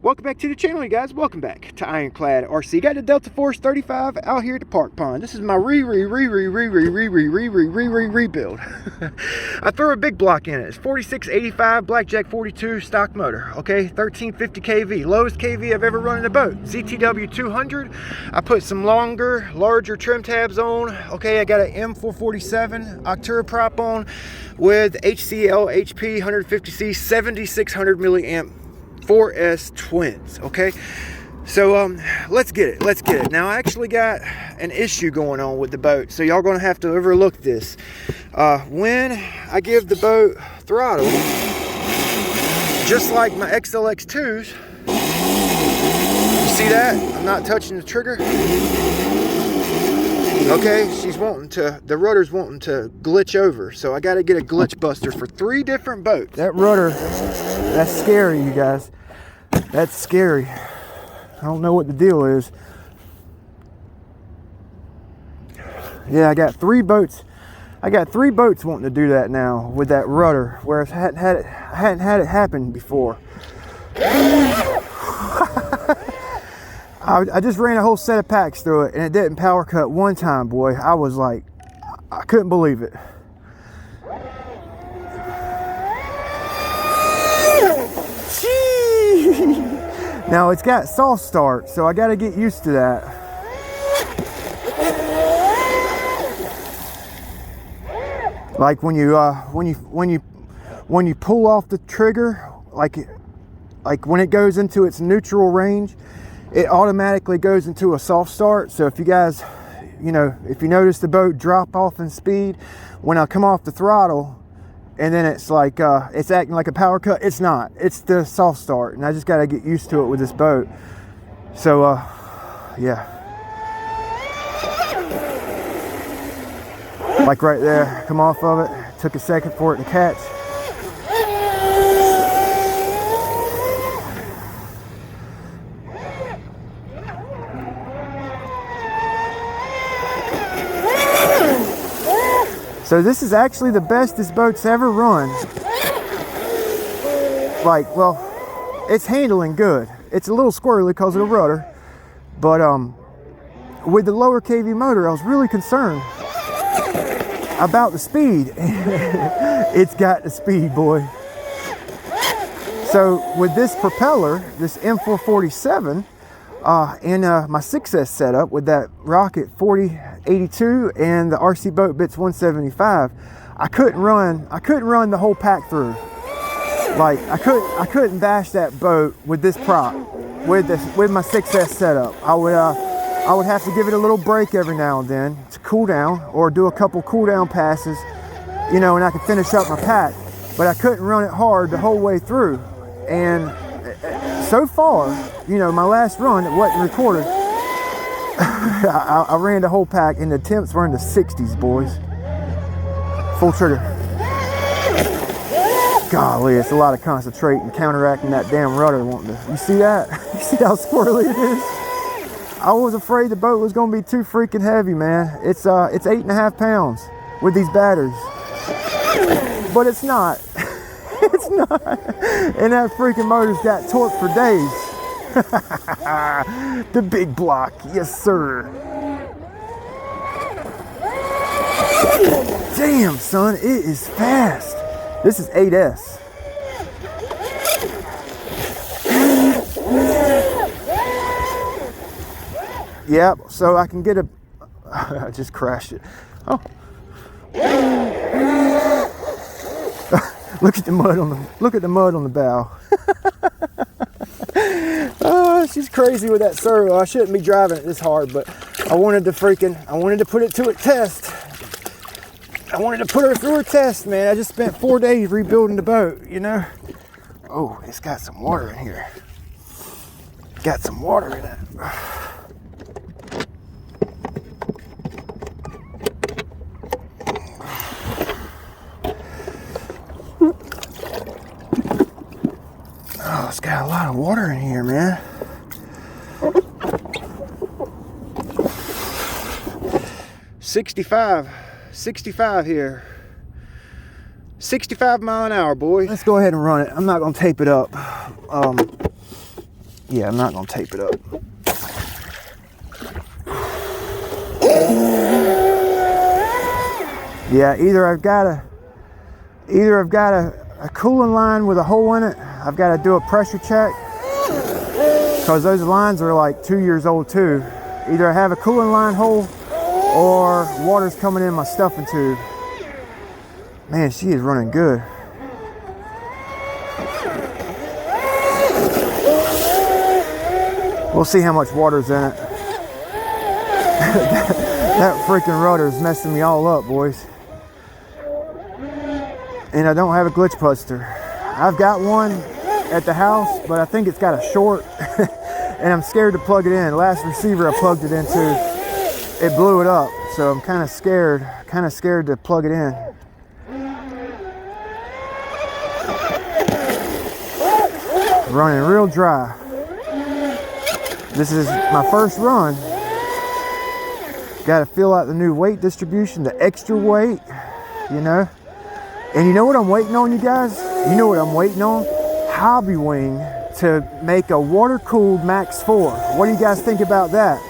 Welcome back to the channel, you guys. Welcome back to Ironclad RC. Got the Deltaforce 35 out here at the park pond. This is my rebuild. I threw a big block in it. It's 4685 Blackjack 42 stock motor. Okay, 1350 kV, lowest kV I've ever run in a boat. ZTW 200. I put some larger trim tabs on. Okay, I got an M447 OCTURA prop on with HCL-HP 150C 7600 milliamp 4S twins. Okay, so let's get it. Now I actually got an issue going on with the boat, so y'all gonna have to overlook this. When I give the boat throttle, just like my XLX2s, you see that? I'm not touching the trigger. Okay, the rudder's wanting to glitch over, so I gotta get a glitch buster for 3 different boats. That rudder, that's scary, you guys. That's scary. I don't know what the deal is. Yeah, I got 3 boats. I got 3 boats wanting to do that now with that rudder, whereas I hadn't had it happen before. I just ran a whole set of packs through it and it didn't power cut one time, boy. I was like, I couldn't believe it. Now it's got soft start, so I got to get used to that. Like when you pull off the trigger, like when it goes into its neutral range, it automatically goes into a soft start. So if you guys, if you notice the boat drop off in speed, when I come off the throttle, and then it's like, it's acting like a power cut. It's not. It's the soft start. And I just got to get used to it with this boat. So, yeah. Like right there, come off of it. Took a second for it to catch. So this is actually the best this boat's ever run. Like, well, it's handling good. It's a little squirrely because of the rudder, but with the lower kV motor, I was really concerned about the speed. It's got the speed, boy. So with this propeller, this M447, and my 6S setup with that Rocket 4082 and the RC Boat Bits 175, I couldn't run the whole pack through. Like I couldn't bash that boat with this prop, with my 6S setup. I would have to give it a little break every now and then to cool down, or do a couple cool down passes, and I could finish up my pack. But I couldn't run it hard the whole way through. And so far, my last run, it wasn't recorded. I ran the whole pack and the temps were in the 60s, boys. Full trigger. Golly, it's a lot of concentrating, counteracting that damn rudder wanting to. You see that? You see how squirrely it is? I was afraid the boat was gonna be too freaking heavy, man. It's 8.5 pounds with these batteries. But it's not. It's not. And that freaking motor's got torque for days. The big block, yes sir. Damn son, it is fast. This is 8S. Yep, so I can get a, I just crashed it. Oh. Look at the mud on the bow. Oh, she's crazy with that servo. I shouldn't be driving it this hard, but I wanted to put it to a test. I wanted to put her through her test, man. I just spent 4 days rebuilding the boat, Oh, it's got some water in here. Got some water in it. Oh, it's got a lot of water in here, man. $65 here. 65 mile an hour, boys. Let's go ahead and run it. I'm not gonna tape it up. Yeah, I'm not gonna tape it up. Yeah, either I've got a cooling line with a hole in it. I've got to do a pressure check because those lines are like 2 years old too. Either I have a cooling line hole or water's coming in my stuffing tube. Man, she is running good. We'll see how much water's in it. That freaking rudder is messing me all up, boys. And I don't have a glitch buster. I've got one at the house, but I think it's got a short and I'm scared to plug it in. Last receiver I plugged it into, it blew it up. So I'm kind of scared to plug it in. Running real dry. This is my first run. Got to feel out the new weight distribution, the extra weight, you know. And you know what I'm waiting on, you guys? You know what I'm waiting on? Hobbywing to make a water-cooled Max 4. What do you guys think about that?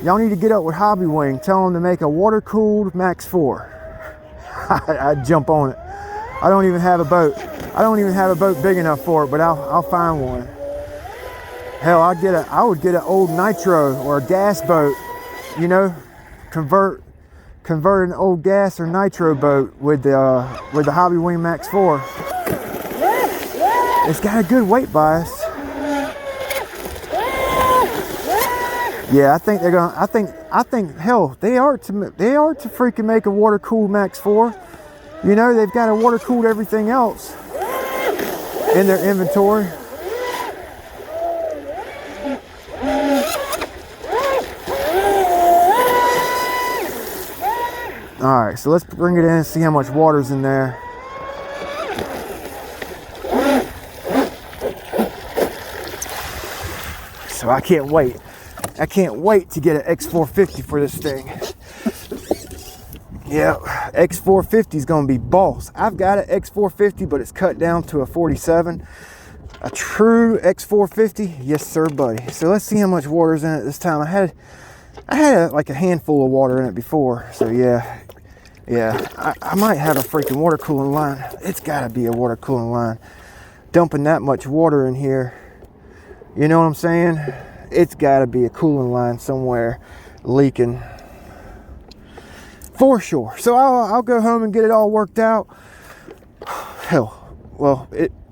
Y'all need to get up with Hobbywing, tell them to make a water-cooled Max 4. I'd jump on it. I don't even have a boat. I don't even have a boat big enough for it, but I'll find one. Hell, I would get an old nitro or a gas boat, you know, convert an old gas or nitro boat with the Hobbywing Max 4. It's got a good weight bias. Yeah, I think they're gonna. I think hell, they are to freaking make a water cooled Max 4. You know, they've got a water cooled everything else in their inventory. All right, so let's bring it in and see how much water's in there. So I can't wait. I can't wait to get an X450 for this thing. Yeah, X450 is gonna be boss. I've got an X450, but it's cut down to a 47. A true X450, yes sir, buddy. So let's see how much water's in it this time. I had like a handful of water in it before, so yeah, I might have a freaking water cooling line. It's gotta be a water cooling line. Dumping that much water in here, you know what I'm saying? It's gotta be a cooling line somewhere leaking. For sure. So I'll go home and get it all worked out. Hell, well,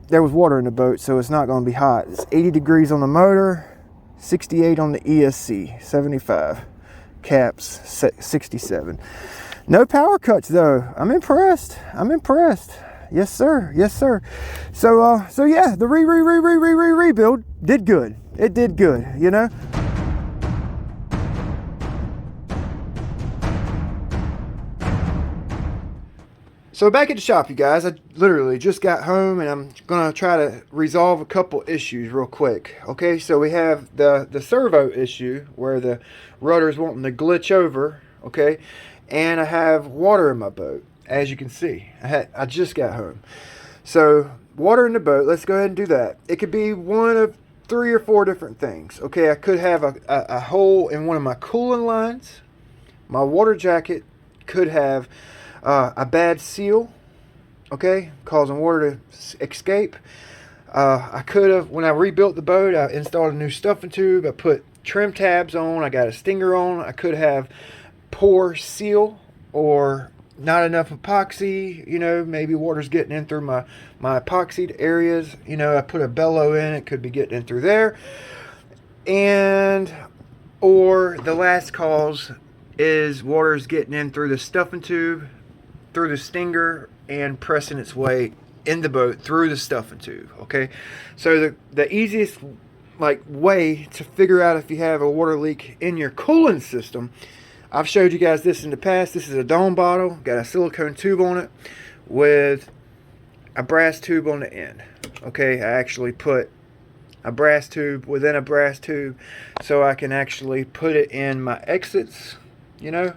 there was water in the boat, so it's not gonna be hot. It's 80 degrees on the motor, 68 on the ESC, 75. Caps, 67. No power cuts though. I'm impressed. Yes sir, yes sir. So yeah, the rebuild did good. It did good, you know. So back at the shop, you guys, I literally just got home and I'm gonna try to resolve a couple issues real quick. Okay, so we have the servo issue where the rudder's wanting to glitch over, okay, and I have water in my boat, as you can see. I just got home. So water in the boat, let's go ahead and do that. It could be one of 3 or 4 different things. Okay, I could have a hole in one of my cooling lines. My water jacket could have a bad seal, okay, causing water to escape. I could have, when I rebuilt the boat, I installed a new stuffing tube. I put trim tabs on. I got a stinger on. I could have poor seal or not enough epoxy. You know, maybe water's getting in through my epoxied areas. You know, I put a bellow in. It could be getting in through there. And or the last cause is water's getting in through the stuffing tube, through the stinger, and pressing its way in the boat through the stuffing tube. Okay, so the easiest way to figure out if you have a water leak in your cooling system, I've showed you guys this in the past. This is a Dawn bottle, got a silicone tube on it with a brass tube on the end. Okay, I actually put a brass tube within a brass tube so I can actually put it in my exits, you know,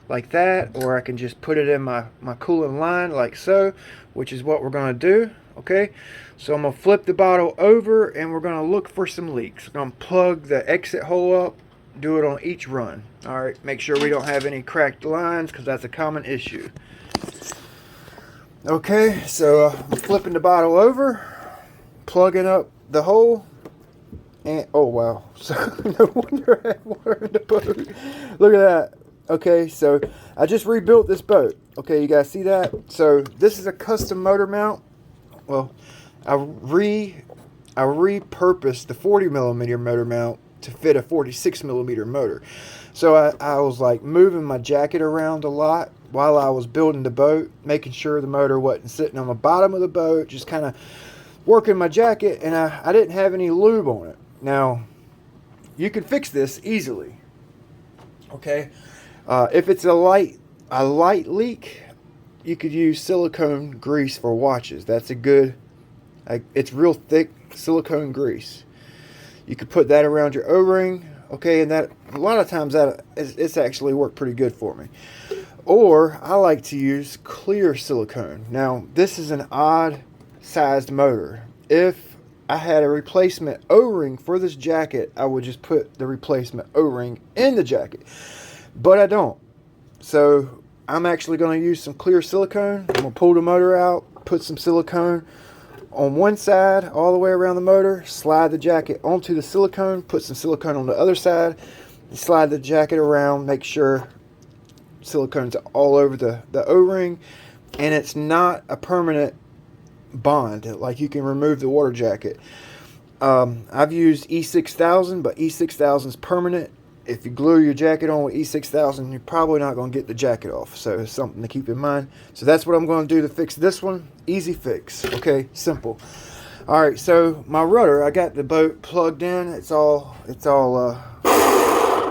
like that, or I can just put it in my coolant line like so, which is what we're going to do. Okay, so I'm going to flip the bottle over and we're going to look for some leaks. I'm going to plug the exit hole up, do it on each run. All right, make sure we don't have any cracked lines because that's a common issue. Okay, so I'm flipping the bottle over, plugging up the hole, and oh wow, so no wonder I had water in the boat. Look at that. Okay, so I just rebuilt this boat. Okay, you guys see that? So this is a custom motor mount. Well, I repurposed the 40mm motor mount to fit a 46mm motor. So I was like moving my jacket around a lot while I was building the boat, making sure the motor wasn't sitting on the bottom of the boat, just kind of working my jacket, and I didn't have any lube on it. Now, you can fix this easily. Okay, if it's a light leak, you could use silicone grease for watches. That's a good, it's real thick silicone grease. You could put that around your O-ring, okay, and that a lot of times it's actually worked pretty good for me. Or I like to use clear silicone. Now this is an odd sized motor. If I had a replacement O-ring for this jacket, I would just put the replacement O-ring in the jacket, but I don't. So I'm actually going to use some clear silicone. I'm going to pull the motor out, put some silicone on one side all the way around the motor, slide the jacket onto the silicone, put some silicone on the other side, and slide the jacket around, make sure silicone's all over the O-ring, and it's not a permanent bond, like you can remove the water jacket. I've used E6000, but E6000 is permanent. If you glue your jacket on with E6000, you're probably not going to get the jacket off. So it's something to keep in mind. So that's what I'm going to do to fix this one. Easy fix. Okay, simple. All right, so my rudder, I got the boat plugged in. All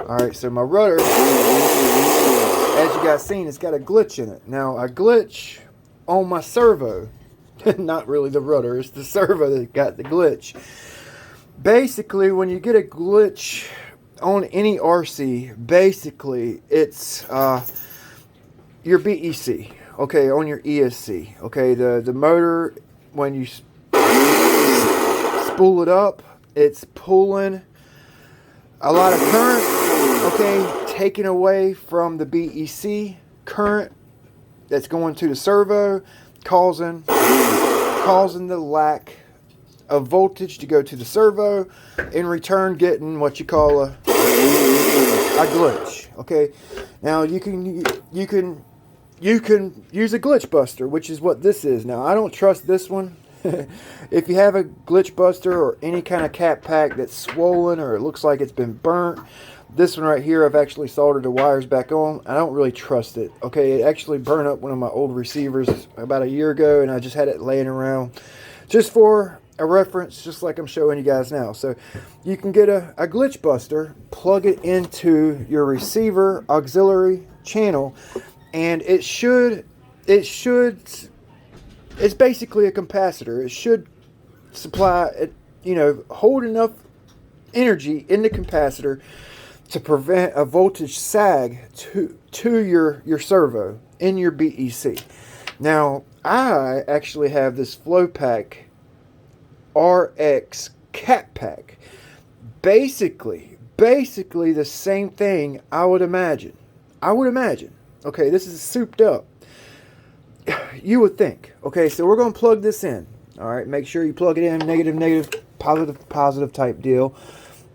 right, so my rudder, as you guys seen, it's got a glitch in it. Now, a glitch on my servo, not really the rudder, it's the servo that got the glitch. Basically, when you get a glitch on any RC, basically it's your BEC, okay, on your ESC, okay, the motor, when you spool it up, it's pulling a lot of current, okay, taken away from the BEC current that's going to the servo, causing the lack of voltage to go to the servo, in return getting what you call a glitch. Okay, now you can use a glitch buster, which is what this is. Now I don't trust this one. If you have a glitch buster or any kind of cat pack that's swollen or it looks like it's been burnt, this one right here, I've actually soldered the wires back on. I don't really trust it. Okay, it actually burned up one of my old receivers about a year ago, and I just had it laying around just for a reference, just like I'm showing you guys now. So you can get a glitch buster, plug it into your receiver auxiliary channel, and it's basically a capacitor. It should supply, hold enough energy in the capacitor to prevent a voltage sag to your servo in your BEC. Now, I actually have this FLOPACK RX cat pack. Basically the same thing, I would imagine. Okay, this is souped up. You would think. Okay, so we're going to plug this in. All right, make sure you plug it in, negative, positive type deal,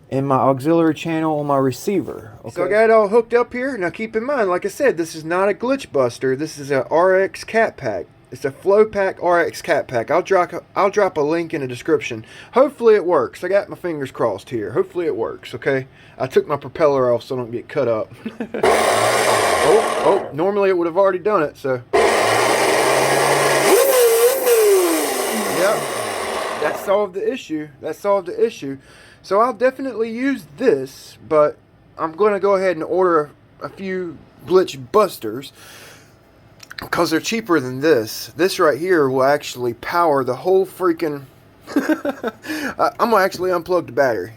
in my auxiliary channel on my receiver. Okay. So I got it all hooked up here. Now keep in mind, like I said, this is not a glitch buster. This is a RX cat pack. It's a FLOPACK RX cat pack. I'll drop a link in the description. Hopefully it works. I got my fingers crossed here. Hopefully it works, okay? I took my propeller off so I don't get cut up. oh, normally it would have already done it, so. Yep, that solved the issue. So I'll definitely use this, but I'm going to go ahead and order a few glitch busters because they're cheaper than this. This right here will actually power the whole freaking... I'm going to actually unplug the battery.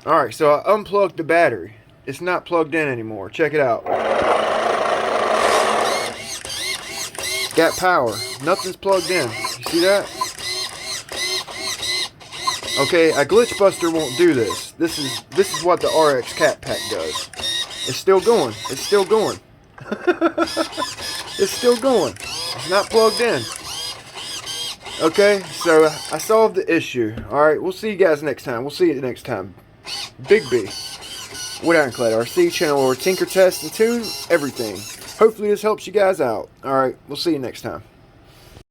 Alright, so I unplugged the battery. it's not plugged in anymore. Check it out. Got power. Nothing's plugged in. You see that? Okay, a glitch buster won't do this. This is what the RX Cat Pack does. It's still going. It's still going. It's still going. It's not plugged in. Okay, so I solved the issue. Alright, we'll see you guys next time. We'll see you next time. Big B. With Ironclad RC channel or Tinker Test and tune everything. Hopefully this helps you guys out. Alright, we'll see you next time.